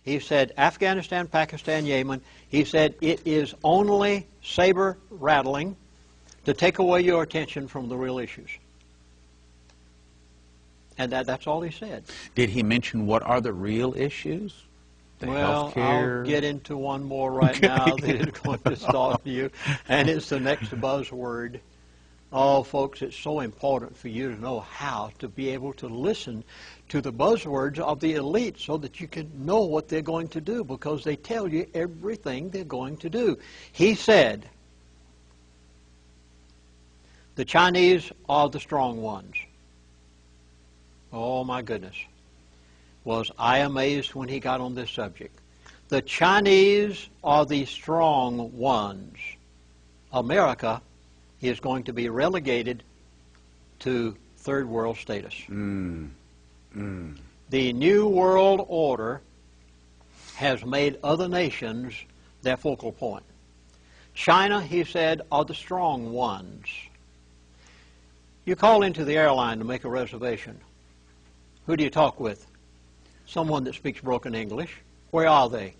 He said Afghanistan, Pakistan, Yemen. He said it is only saber rattling to take away your attention from the real issues. And that's all he said. Did he mention what are the real issues? Well, healthcare? I'll get into one more right now that is going to stall you, and it's the next buzzword. Oh, folks, it's so important for you to know how to be able to listen to the buzzwords of the elite so that you can know what they're going to do, because they tell you everything they're going to do. He said, the Chinese are the strong ones. Oh, my goodness. Was I amazed when he got on this subject. The Chinese are the strong ones. America is going to be relegated to third world status. The New World Order has made other nations their focal point. China, he said, are the strong ones. You call into the airline to make a reservation. Who do you talk with? Someone that speaks broken English. Where are they?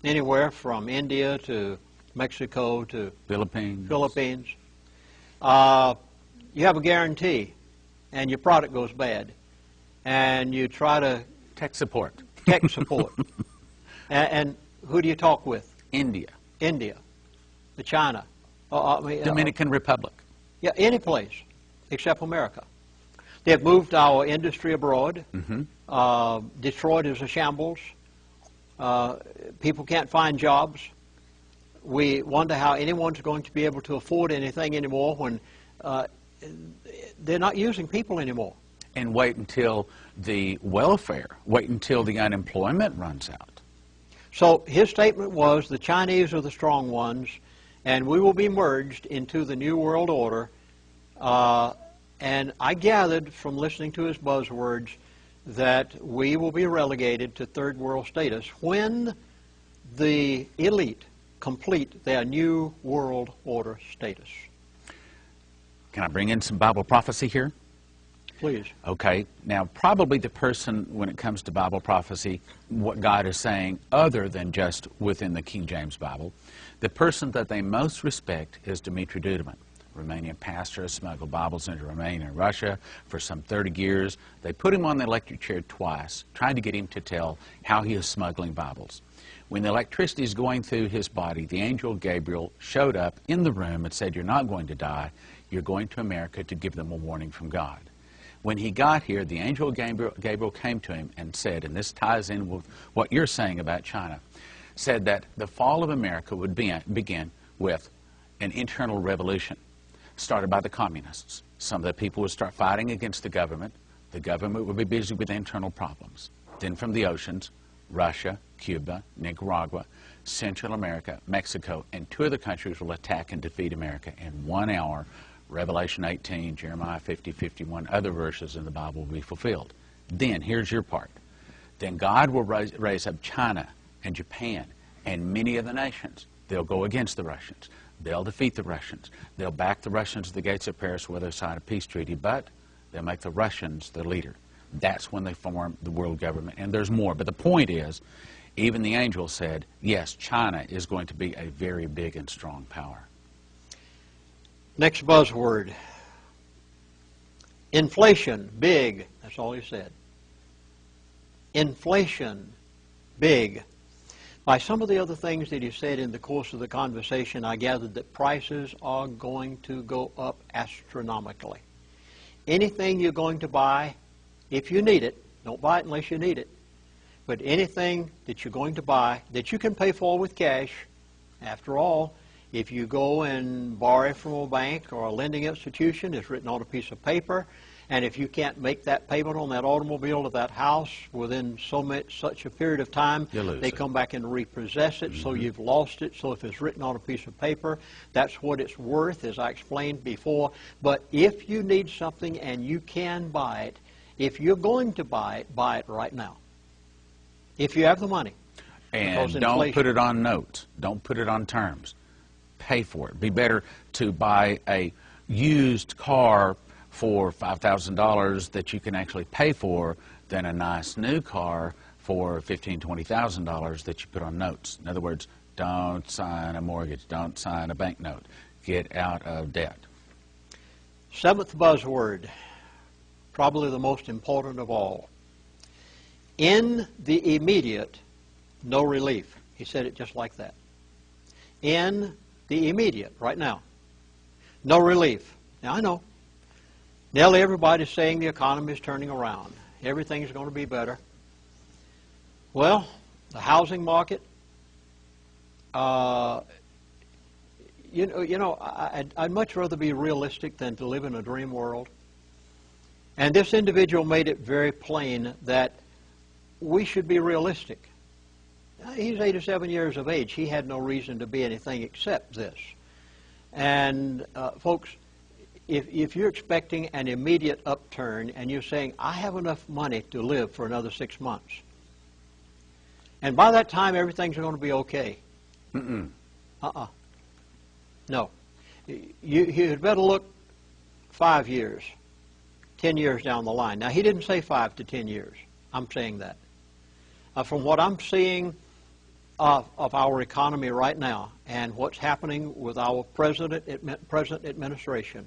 Anywhere from India to Mexico to Philippines. You have a guarantee, and your product goes bad, and you try to Tech support. And who do you talk with? India. The China. Dominican Republic. Yeah, any place except America. They've moved our industry abroad. Detroit is a shambles. People can't find jobs. We wonder how anyone's going to be able to afford anything anymore when they're not using people anymore. And wait until the unemployment runs out. So his statement was the Chinese are the strong ones, and we will be merged into the New World Order. And I gathered from listening to his buzzwords that we will be relegated to third world status when the elite complete their New World Order status. Can I bring in some Bible prophecy here? Please. Okay. Now, probably the person, when it comes to Bible prophecy, what God is saying, other than just within the King James Bible, the person that they most respect is Dimitri Duduman. Romanian pastor has smuggled Bibles into Romania and Russia for some 30 years. They put him on the electric chair twice, trying to get him to tell how he is smuggling Bibles. When the electricity is going through his body, the angel Gabriel showed up in the room and said, "You're not going to die. You're going to America to give them a warning from God." When he got here, the angel Gabriel came to him and said, and this ties in with what you're saying about China, said that the fall of America would begin with an internal revolution started by the communists. Some of the people would start fighting against the government. The government would be busy with internal problems. Then from the oceans, Russia, Cuba, Nicaragua, Central America, Mexico, and 2 other countries will attack and defeat America in 1 hour. Revelation 18, Jeremiah 50, 51, other verses in the Bible will be fulfilled. Then, here's your part. Then God will raise up China and Japan and many of the nations. They'll go against the Russians. They'll defeat the Russians. They'll back the Russians to the gates of Paris where they'll sign a peace treaty, but they'll make the Russians the leader. That's when they form the world government. And there's more. But the point is, even the angel said, yes, China is going to be a very big and strong power. Next buzzword. Inflation, big. That's all he said. Inflation, big. By some of the other things that he said in the course of the conversation, I gathered that prices are going to go up astronomically. Anything you're going to buy, if you need it, don't buy it unless you need it, but anything that you're going to buy that you can pay for with cash, after all, if you go and borrow from a bank or a lending institution, it's written on a piece of paper, and if you can't make that payment on that automobile or that house within such a period of time, they come back and repossess it, so you've lost it. So if it's written on a piece of paper, that's what it's worth, as I explained before. But if you need something and you can buy it, if you're going to buy it right now. If you have the money. And don't put it on notes. Don't put it on terms. Pay for it. It'd be better to buy a used car for $5,000 that you can actually pay for than a nice new car for $15,000, $20,000 that you put on notes. In other words, don't sign a mortgage, don't sign a bank note. Get out of debt. Seventh buzzword, probably the most important of all. In the immediate, no relief. He said it just like that. In the immediate, right now, no relief. Now I know, nearly everybody's saying the economy is turning around. Everything's going to be better. Well, the housing market, I'd much rather be realistic than to live in a dream world. And this individual made it very plain that we should be realistic. He's 87 years of age. He had no reason to be anything except this. And folks, if you're expecting an immediate upturn and you're saying, I have enough money to live for another 6 months, and by that time everything's going to be okay. No. You'd better look 5 years, 10 years down the line. Now, he didn't say 5 to 10 years. I'm saying that. From what I'm seeing of our economy right now and what's happening with our present administration,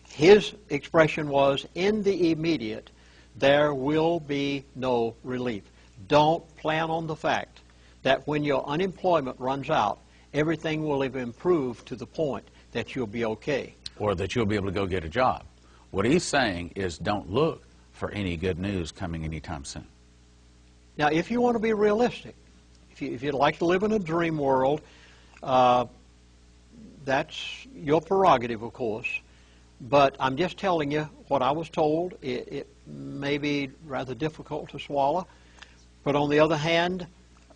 his expression was, in the immediate, there will be no relief. Don't plan on the fact that when your unemployment runs out, everything will have improved to the point that you'll be okay. Or that you'll be able to go get a job. What he's saying is don't look for any good news coming anytime soon. Now, if you want to be realistic, if you'd like to live in a dream world, that's your prerogative, of course. But I'm just telling you what I was told. It may be rather difficult to swallow. But on the other hand,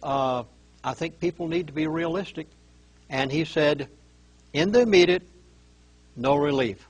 I think people need to be realistic. And he said, in the immediate, no relief.